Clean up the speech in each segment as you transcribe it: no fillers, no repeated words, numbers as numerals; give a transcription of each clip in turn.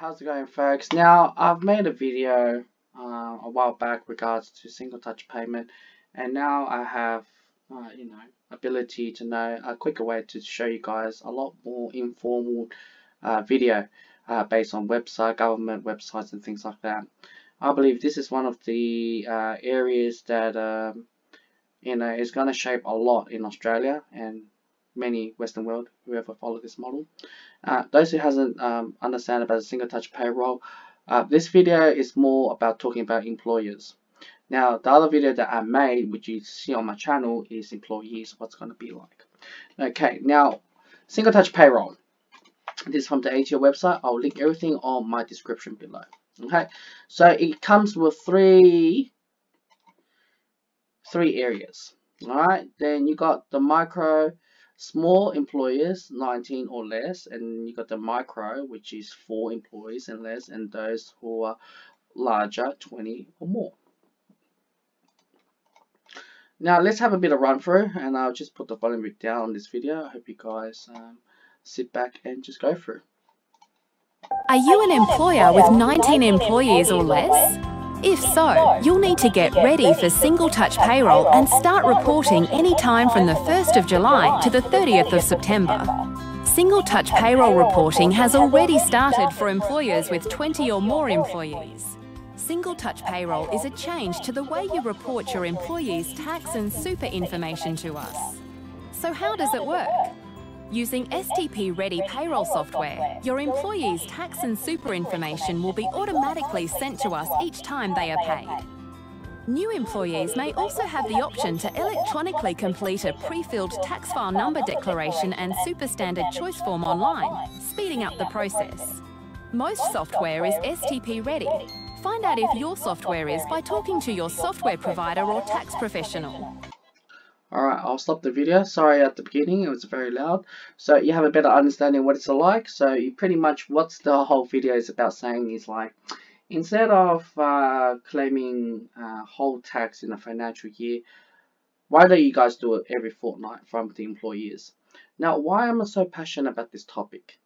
how's it going, folks? Now, I've made a video a while back regards to single touch payment, and now I have, ability to know a quicker way to show you guys a lot more informal video based on government websites and things like that. I believe this is one of the areas that is going to shape a lot in Australia and many Western world who ever follow this model. Those who hasn't understand about a single touch payroll, this video is more about talking about employers. Now, the other video that I made, which you see on my channel, is employees, what's going to be like. Okay, now, single touch payroll. This is from the ATO website. I'll link everything on my description below. Okay, so it comes with three areas. All right, then you got the micro, small employers, 19 or less, and you got the micro, which is 4 employees and less, and those who are larger, 20 or more. Now let's have a bit of run through, and I'll just put the volume bit down on this video. I hope you guys sit back and just go through. Are you an employer with 19 employees or less? If so, you'll need to get ready for Single Touch Payroll and start reporting anytime from the 1st of July to the 30th of September. Single Touch Payroll reporting has already started for employers with 20 or more employees. Single Touch Payroll is a change to the way you report your employees' tax and super information to us. So how does it work? Using STP-ready payroll software, your employees' tax and super information will be automatically sent to us each time they are paid. New employees may also have the option to electronically complete a pre-filled tax file number declaration and super standard choice form online, speeding up the process. Most software is STP-ready. Find out if your software is by talking to your software provider or tax professional. Alright, I'll stop the video. Sorry at the beginning, it was very loud. So you have a better understanding of what it's like. So you pretty much, what's the whole video is about saying is like, instead of claiming whole tax in a financial year, why don't you guys do it every fortnight from the employees? Now, why am I so passionate about this topic?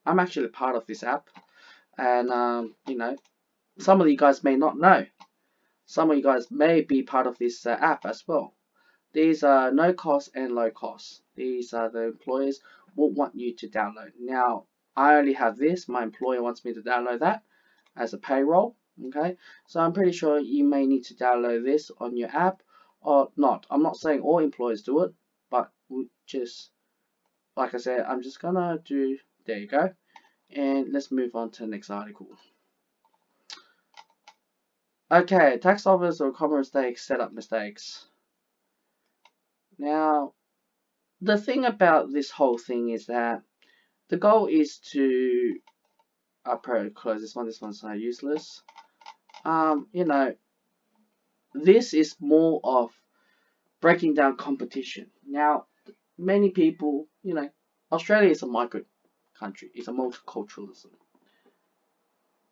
I'm actually part of this app, and some of you guys may not know. Some of you guys may be part of this app as well. These are no cost and low cost. These are the employers will want you to download. Now, I only have this. My employer wants me to download that as a payroll. Okay, so I'm pretty sure you may need to download this on your app or not. I'm not saying all employers do it, but just like I said, I'm just gonna do. There you go. And let's move on to the next article. Okay, tax office or common mistakes, setup mistakes. Now, the thing about this whole thing is that the goal is to, I'll probably close this one. This one's useless. This is more of breaking down competition. Now, many people, Australia is a migrant country. It's a multiculturalism.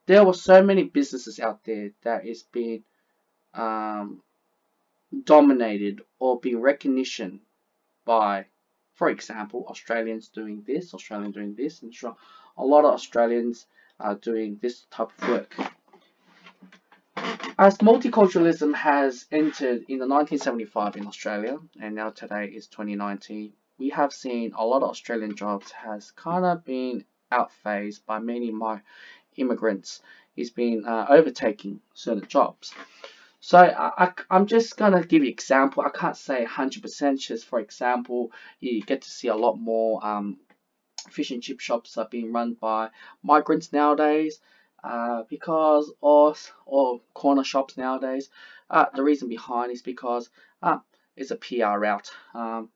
There were so many businesses out there that is being dominated or being recognition by, for example, Australians doing this, and sure, a lot of Australians are doing this type of work. As multiculturalism has entered in the 1975 in Australia, and now today is 2019, we have seen a lot of Australian jobs has kind of been outphased by many immigrants. It's been overtaking certain jobs. So I'm just going to give you an example. I can't say 100%. Just for example, you get to see a lot more fish and chip shops are being run by migrants nowadays, or corner shops nowadays. The reason behind is because it's a PR route,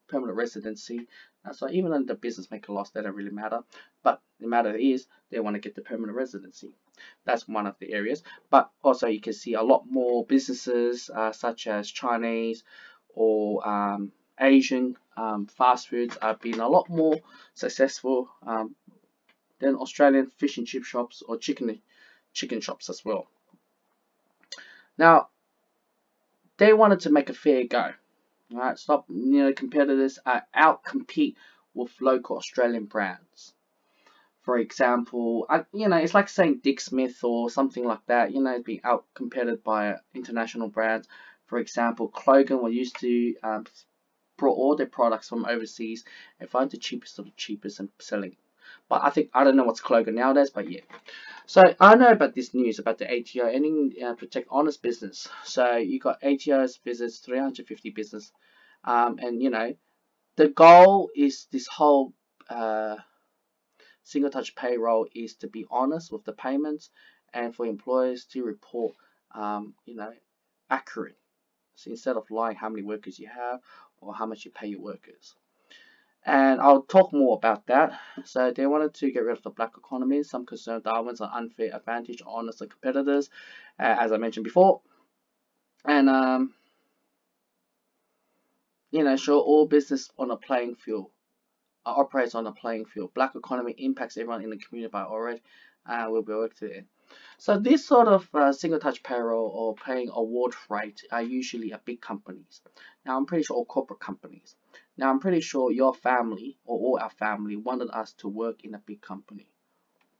permanent residency. So even though the business make a loss, that don't really matter. But the matter is they want to get the permanent residency. That's one of the areas. But also you can see a lot more businesses such as Chinese or Asian fast foods are being a lot more successful than Australian fish and chip shops or chicken shops as well. Now, they wanted to make a fair go. Alright, stop competitors out compete with local Australian brands. For example, it's like saying Dick Smith or something like that. Being out competed by international brands. For example, Clogan was used to brought all their products from overseas and find the cheapest of the cheapest and selling. But I don't know what's Clogan nowadays, but yeah. So I know about this news about the ATO ending protect honest business. So you got ATO's visits 350 business, and the goal is this whole single touch payroll is to be honest with the payments and for employers to report accurate. So instead of lying how many workers you have or how much you pay your workers. And I'll talk more about that. So they wanted to get rid of the black economy. Some concerned Darwin's an unfair advantage on honest competitors, as I mentioned before. And sure, all business on a playing field operates on a playing field. Black economy impacts everyone in the community by already will be worked to it. So this sort of single touch payroll or paying award rate are usually at big companies. Now I'm pretty sure all corporate companies. Now I'm pretty sure your family or all our family wanted us to work in a big company.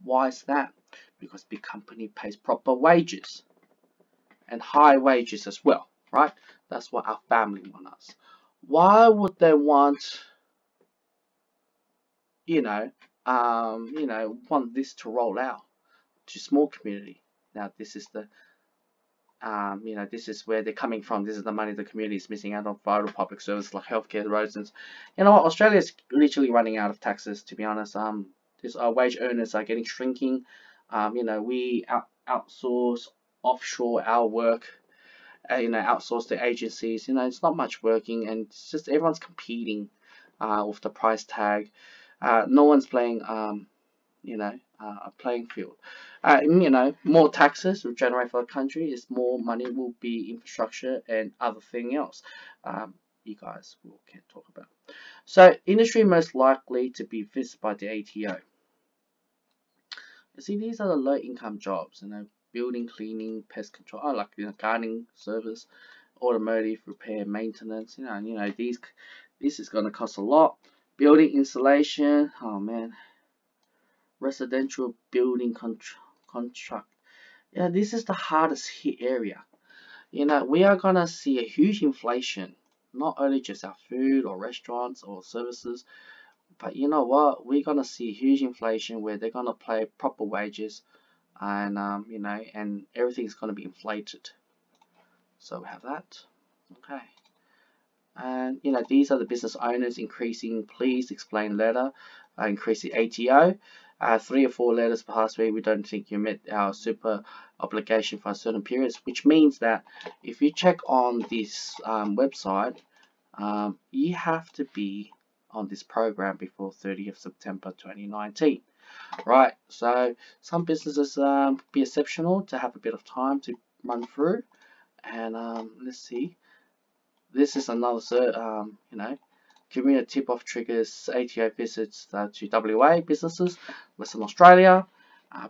Why is that? Because big company pays proper wages and high wages as well, right? That's what our family want us. Why would they want want this to roll out to small community? Now this is the this is where they're coming from. This is the money the community is missing out on vital public services like healthcare, roads, and Australia is literally running out of taxes. To be honest, these wage earners are getting shrinking. We outsource offshore our work. Outsource to agencies. It's not much working, and it's just everyone's competing with the price tag. No one's playing a playing field. More taxes will generate for the country is more money will be infrastructure and other thing else. You guys can talk about. So industry most likely to be visited by the ATO. You see, these are the low income jobs. Building, cleaning, pest control, like gardening service, automotive repair, maintenance. This is gonna cost a lot. Building installation. Oh man. Residential building contract. Yeah, this is the hardest hit area. We are gonna see a huge inflation, not only just our food or restaurants or services, but you know what? We're gonna see huge inflation where they're gonna pay proper wages, and and everything's gonna be inflated. So we have that. Okay. And these are the business owners increasing. Please explain letter, increasing ATO. 3 or 4 letters past where we don't think you met our super obligation for a certain periods, which means that if you check on this website, you have to be on this program before 30th September 2019. Right, so some businesses be exceptional to have a bit of time to run through, and let's see. This is another community tip-off triggers ATO visits to WA businesses, Western Australia,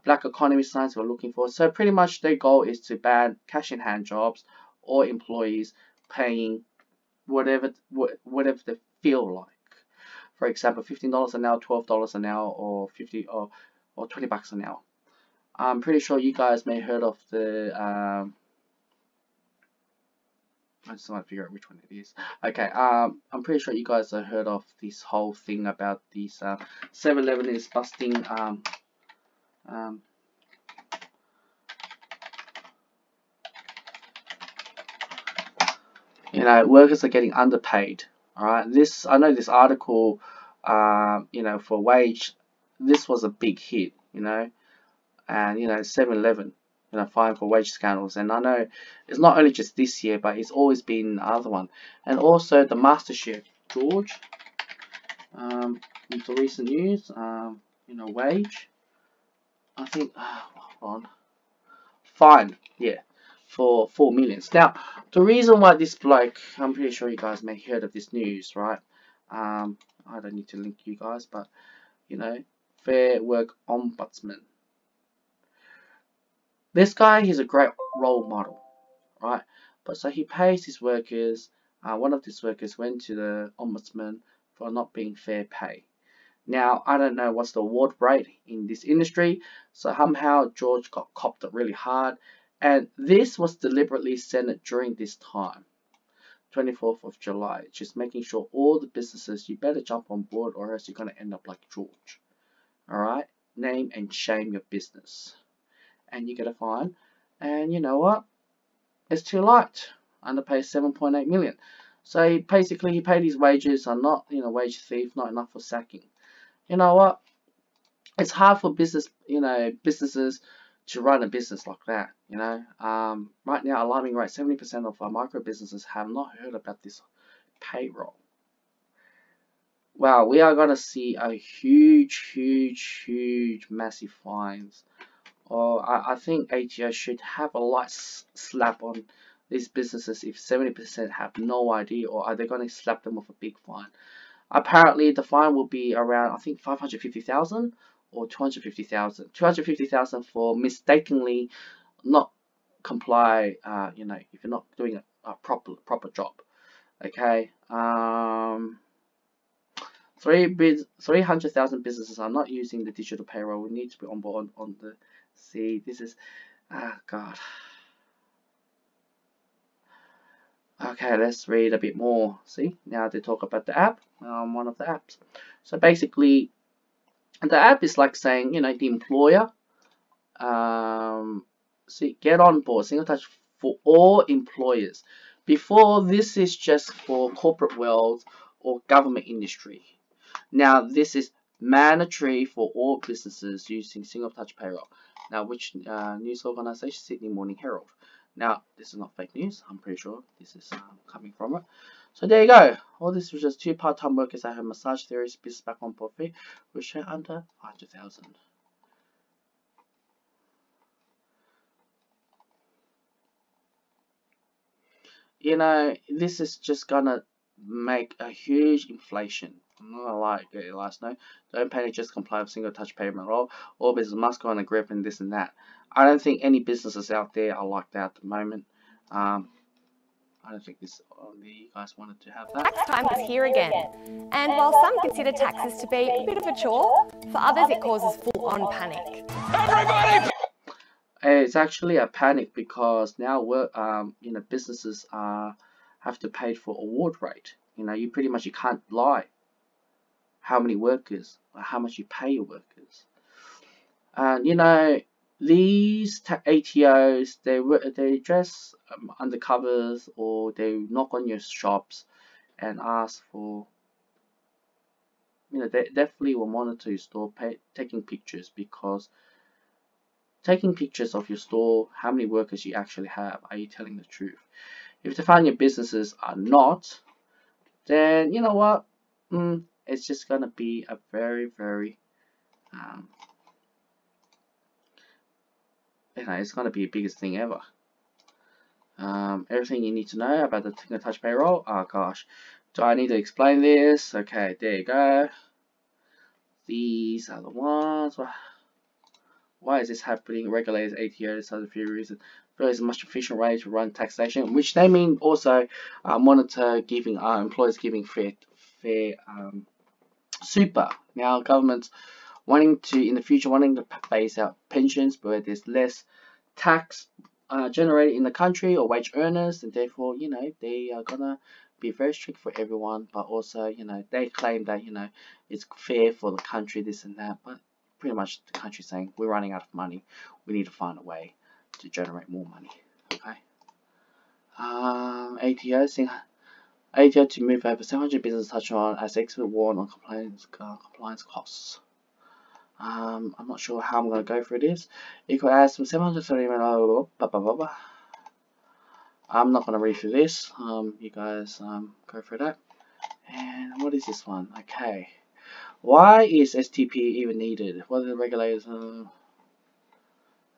black economy signs we're looking for. So pretty much their goal is to ban cash-in-hand jobs or employees paying whatever they feel like. For example, $15 an hour, $12 an hour, or 50 or $20 an hour. I'm pretty sure you guys may have heard of the I just want to figure out which one it is. Okay, I'm pretty sure you guys have heard of this whole thing about these 7-Eleven is busting workers are getting underpaid. Alright, I know this article for wage, this was a big hit, and 7-Eleven fine for wage scandals, and I know it's not only just this year, but it's always been the other one. And also the MasterChef George, with the recent news, wage, I think, hold on, fine, yeah, for $4 million. Now, the reason why this bloke, I'm pretty sure you guys may have heard of this news, right? I don't need to link you guys, but Fair Work Ombudsman. This guy, he's a great role model, right? But so he pays his workers. One of his workers went to the ombudsman for not being fair pay. Now, I don't know what's the award rate in this industry, so somehow George got copped it really hard, and this was deliberately sent during this time, 24th of July, just making sure all the businesses, you better jump on board or else you're going to end up like George. Alright? Name and shame your business. And you get a fine. And you know what? It's too late. Underpaid 7.8 million. So he paid his wages, are not, wage thief, not enough for sacking. You know what? It's hard for businesses to run a business like that. Right now, alarming rate, 70% of our micro businesses have not heard about this payroll. Wow, we are going to see a huge, massive fines. Or I think ATO should have a light slap on these businesses if 70% have no idea, or are they going to slap them with a big fine? Apparently, the fine will be around, I think, 550,000 or 250,000. 250,000 for mistakenly not comply. If you're not doing a proper job. Okay. 300,000 businesses are not using the digital payroll. We need to be on board on the. See, this is, God. Okay, let's read a bit more. See, now they talk about the app, one of the apps. So basically, the app is like saying, the employer, see, get on board, single touch for all employers. Before, this is just for corporate world or government industry. Now, this is mandatory for all businesses using single touch payroll. Now, which news organization? Sydney Morning Herald. Now, this is not fake news. I'm pretty sure this is coming from it. So there you go. All this was just 2 part-time workers that have massage therapists business back on profit, which are under 500,000. This is just gonna make a huge inflation. I'm not gonna lie, get your last note. Don't panic, just comply with single touch payment roll. All business must go on a grip and this and that. I don't think any businesses out there are like that at the moment. I don't think you guys wanted to have that. Tax time is here again. And while some consider taxes to be a bit of a chore, for others it causes full-on panic. Everybody! It's actually a panic because now businesses have to pay for award rate. You pretty much, you can't lie how many workers or how much you pay your workers. And these ATOs, they dress undercovers, or they knock on your shops and ask for, they definitely will monitor your store, taking pictures, because taking pictures of your store, how many workers you actually have, are you telling the truth? If they find your businesses are not, then you know what, it's just gonna be a very it's gonna be the biggest thing ever. Everything you need to know about the single touch payroll. Oh gosh, do I need to explain this? Okay, there you go. These are the ones. Why is this happening? Regulators, ATOs, other few reasons. There is a much efficient way to run taxation, which they mean also monitor giving employers giving fair super. Now governments wanting to in the future wanting to phase out pensions where there's less tax generated in the country or wage earners, and therefore they are gonna be very strict for everyone, but also they claim that it's fair for the country, this and that, but pretty much the country saying we're running out of money, we need to find a way to generate more money. Okay. ATO to move over 700 business touch on as expert warn on compliance costs. I'm not sure how I'm going to go through this. You could add some 730 million. I'm not going to read through this. You guys go through that. And what is this one? Okay. Why is STP even needed? What are the regulators?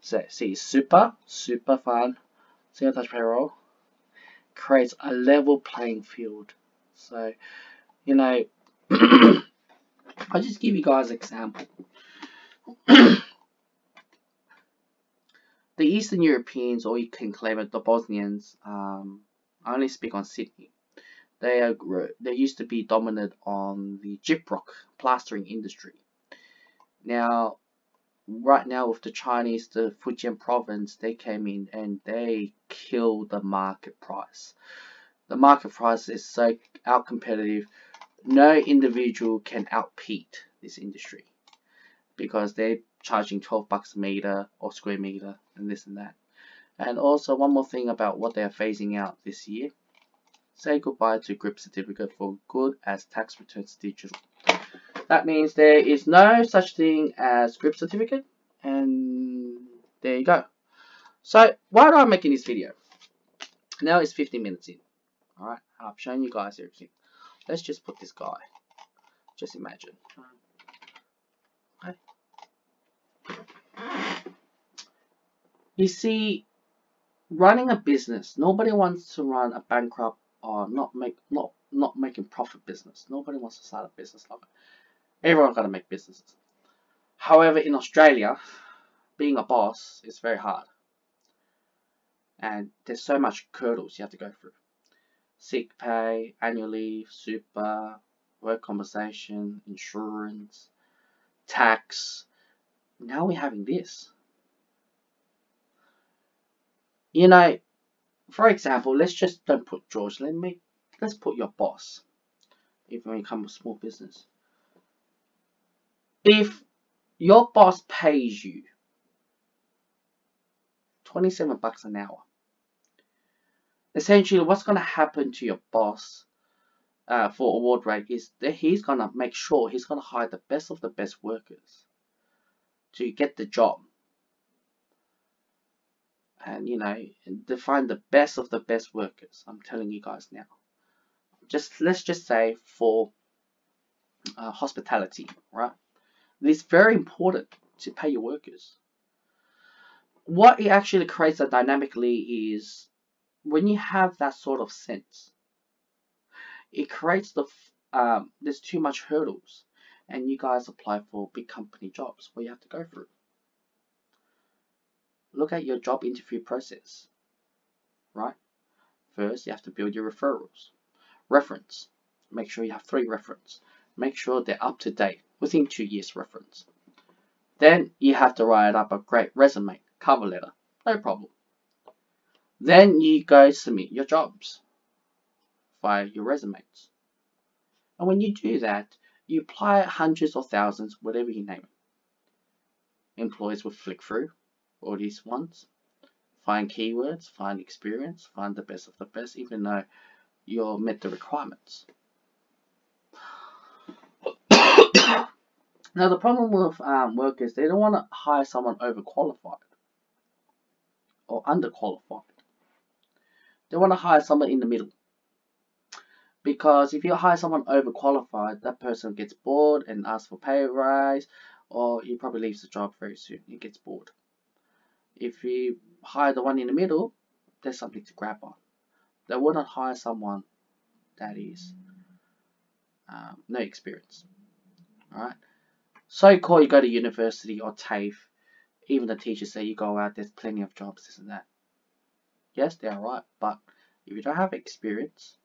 See, super fun. Single touch payroll creates a level playing field. So, I'll just give you guys an example. The Eastern Europeans, or you can claim it, the Bosnians, I only speak on Sydney. They used to be dominant on the gyprock plastering industry. Now, right now with the Chinese, the Fujian province, they came in and they killed the market price. The market price is so out competitive. No individual can outcompete this industry because they're charging 12 bucks a meter or square meter and this and that. And also one more thing about what they are phasing out this year. Say goodbye to grip certificate for good as tax returns digital. That means there is no such thing as grip certificate, and there you go. So why am I making this video? Now it's 15 minutes in. Alright, I've shown you guys everything. Let's just put this guy. Just imagine. Okay. You see, running a business, nobody wants to run a bankrupt or not making profit business. Nobody wants to start a business like that. Everyone's got to make businesses. However, in Australia, being a boss is very hard. And there's so much hurdles you have to go through. Sick pay, annual leave, super, work compensation, insurance, tax. Now we're having this. You know, for example, let's just don't put George. Let's put your boss. Even when you come with small business. If your boss pays you 27 bucks an hour, essentially what's going to happen to your boss for award rate is that he's going to make sure he's going to hire the best of the best workers to get the job. And you know, define the best of the best workers. I'm telling you guys now. Let's just say for hospitality, right? It's very important to pay your workers. What it actually creates dynamically is when you have that sort of sense, it creates there's too much hurdles, and you guys apply for big company jobs where you have to go through. Look at your job interview process, right? First, you have to build your referrals. Reference. Make sure you have 3 references. Make sure they're up to date, within 2 years reference. Then you have to write up a great resume, cover letter, no problem. Then you go submit your jobs via your resumes. And when you do that, you apply hundreds or thousands, whatever you name it. Employees will flick through all these ones, find keywords, find experience, find the best of the best, even though you met the requirements. Now the problem with workers, they don't want to hire someone overqualified or underqualified. They want to hire someone in the middle. Because if you hire someone overqualified, that person gets bored and asks for pay rise, or he probably leaves the job very soon. He gets bored. If you hire the one in the middle, there's something to grab on. They wouldn't hire someone that is no experience. Alright? So-called you go to university or TAFE, even the teachers say you go out, there's plenty of jobs, this and that. Yes, they are right, but if you don't have experience,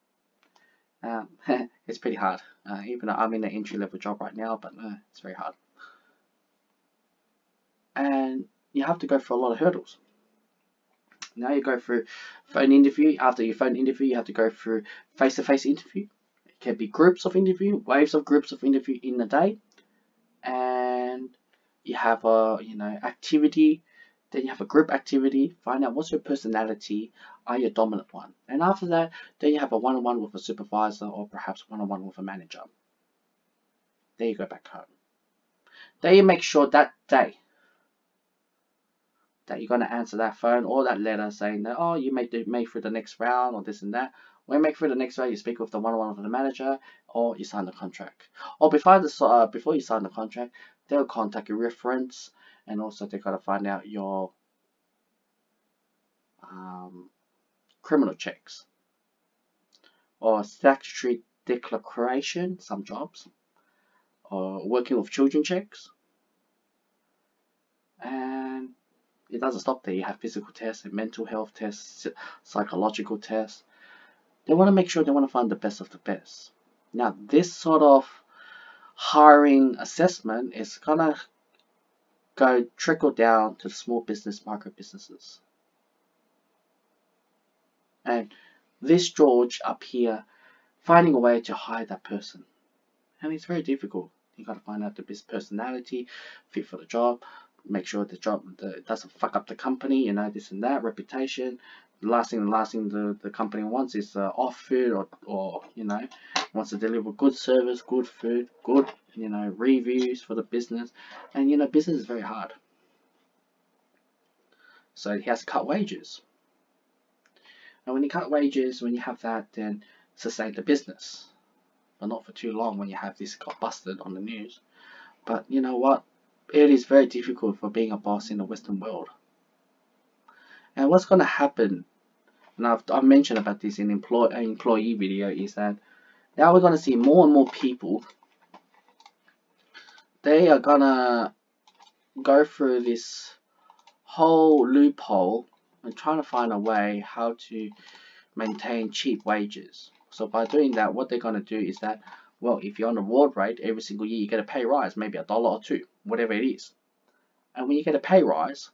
it's pretty hard. Even though I'm in an entry-level job right now, but it's very hard. And you have to go through a lot of hurdles. Now you go through phone interview. After your phone interview, you have to go through face-to-face interview. It can be groups of interview, waves of groups of interview in a day. And you have a activity. Then you have a group activity. Find out what's your personality. Are you a dominant one? And after that, then you have a one-on-one with a supervisor or perhaps one-on-one with a manager. Then you go back home. Then you make sure that day that you're going to answer that phone or that letter saying that, oh, you made through the next round or this and that. When you make through the next round, you speak with the one-on-one with the manager or you sign the contract. Or before you sign the contract, they'll contact your reference, and also they've got to find out your criminal checks or statutory declaration, some jobs, or working with children checks. And it doesn't stop there. You have physical tests and mental health tests, psychological tests. They want to make sure they want to find the best of the best. Now, this sort of hiring assessment is gonna go trickle down to the small business, micro businesses. And this George up here finding a way to hire that person. And it's very difficult. You got to find out the best personality, fit for the job, make sure the job doesn't fuck up the company, this and that, reputation. The last thing the company wants is off food or wants to deliver good service, good food, good reviews for the business. And business is very hard. So he has to cut wages. And when you cut wages, when you have that, then sustain the business. But not for too long when you have this got busted on the news. But you know what? It is very difficult for being a boss in the Western world. And what's going to happen, and I've mentioned about this in employee video, is that now we're going to see more and more people. They are going to go through this whole loophole and trying to find a way how to maintain cheap wages. So by doing that, what they're going to do is that, well, if you're on a reward rate, every single year you get a pay rise, maybe $1 or $2, whatever it is. And when you get a pay rise,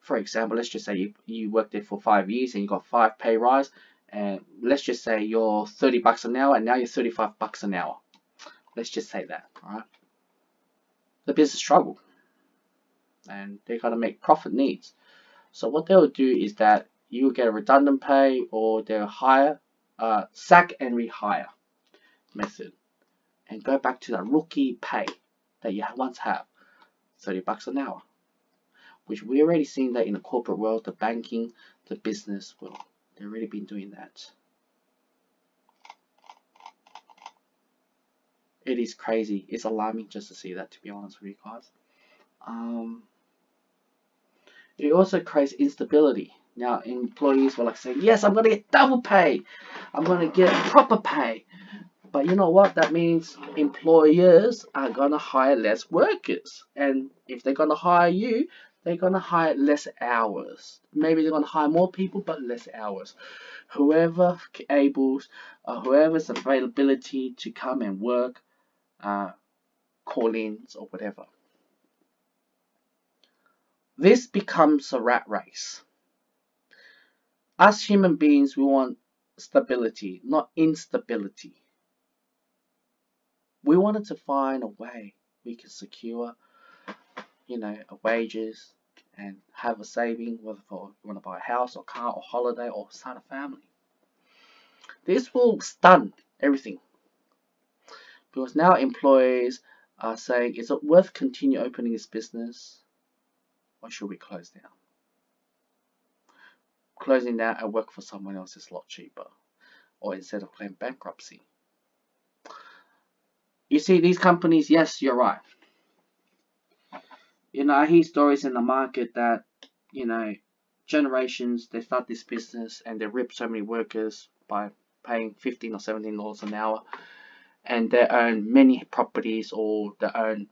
for example, let's just say you worked there for 5 years and you got 5 pay rise, and let's just say you're $30 an hour and now you're $35 an hour. Let's just say that, alright? The business struggle and they got to make profit needs. So what they'll do is that you will get a redundant pay, or they'll hire, sack and rehire method, and go back to the rookie pay that you once had, $30 an hour, which we already seen that in the corporate world, the banking, the business world. They've already been doing that. It is crazy. It's alarming just to see that, to be honest with you guys. It also creates instability. Now, employees were like saying, yes, I'm going to get double pay. I'm going to get proper pay. But you know what? That means employers are going to hire less workers. And if they're going to hire you, they're going to hire less hours. Maybe they're going to hire more people, but less hours. Whoever's availability to come and work, call-ins or whatever. This becomes a rat race. Us human beings, we want stability, not instability. We wanted to find a way we can secure, wages and have a saving, whether you want to buy a house or car or holiday or start a family. This will stun everything, because now employees are saying, is it worth continue opening this business, or should we close down? Closing down and work for someone else is a lot cheaper, or instead of claim bankruptcy. You see, these companies, yes, you're right. I hear stories in the market that, generations, they start this business and they rip so many workers by paying $15 or $17 an hour, and they own many properties or they own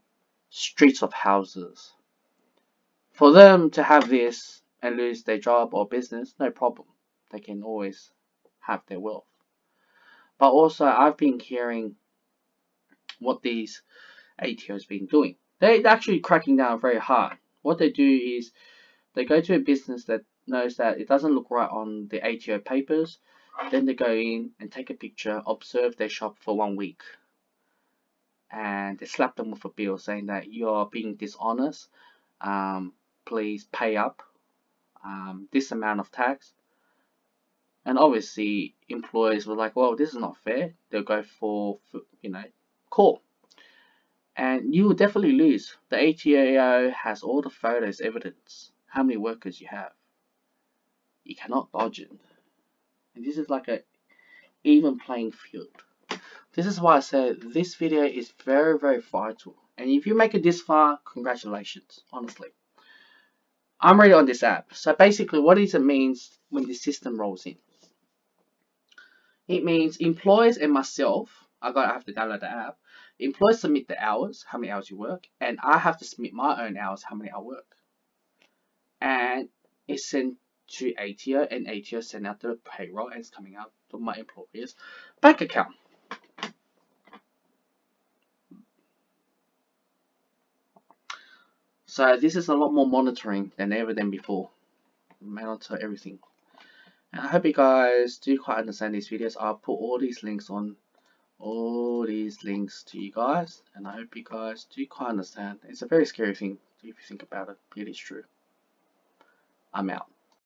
streets of houses. For them to have this and lose their job or business, no problem. They can always have their wealth. But also, I've been hearing what these ATOs been doing. They're actually cracking down very hard. What they do is they go to a business that knows that it doesn't look right on the ATO papers. Then they go in and take a picture, observe their shop for 1 week, and they slap them with a bill saying that you're being dishonest. Please pay up this amount of tax. And obviously employers were like, well, this is not fair. They'll go for court, and you will definitely lose. The ATO has all the photos, evidence, how many workers you have. You cannot dodge it. And this is like a even playing field. This is why I say this video is very, very vital. And if you make it this far, congratulations, honestly. I'm already on this app. So basically, what does it mean when the system rolls in? It means employers and myself, I have to download the app. Employers submit the hours, how many hours you work, and I have to submit my own hours, how many I work. And it's sent to ATO, and ATO send out the payroll, and it's coming out of my employer's bank account. So this is a lot more monitoring than ever than before. Monitor everything. And I hope you guys do quite understand these videos. I'll put all these links to you guys, and I hope you guys do quite understand. It's a very scary thing if you think about it. It is true. I'm out.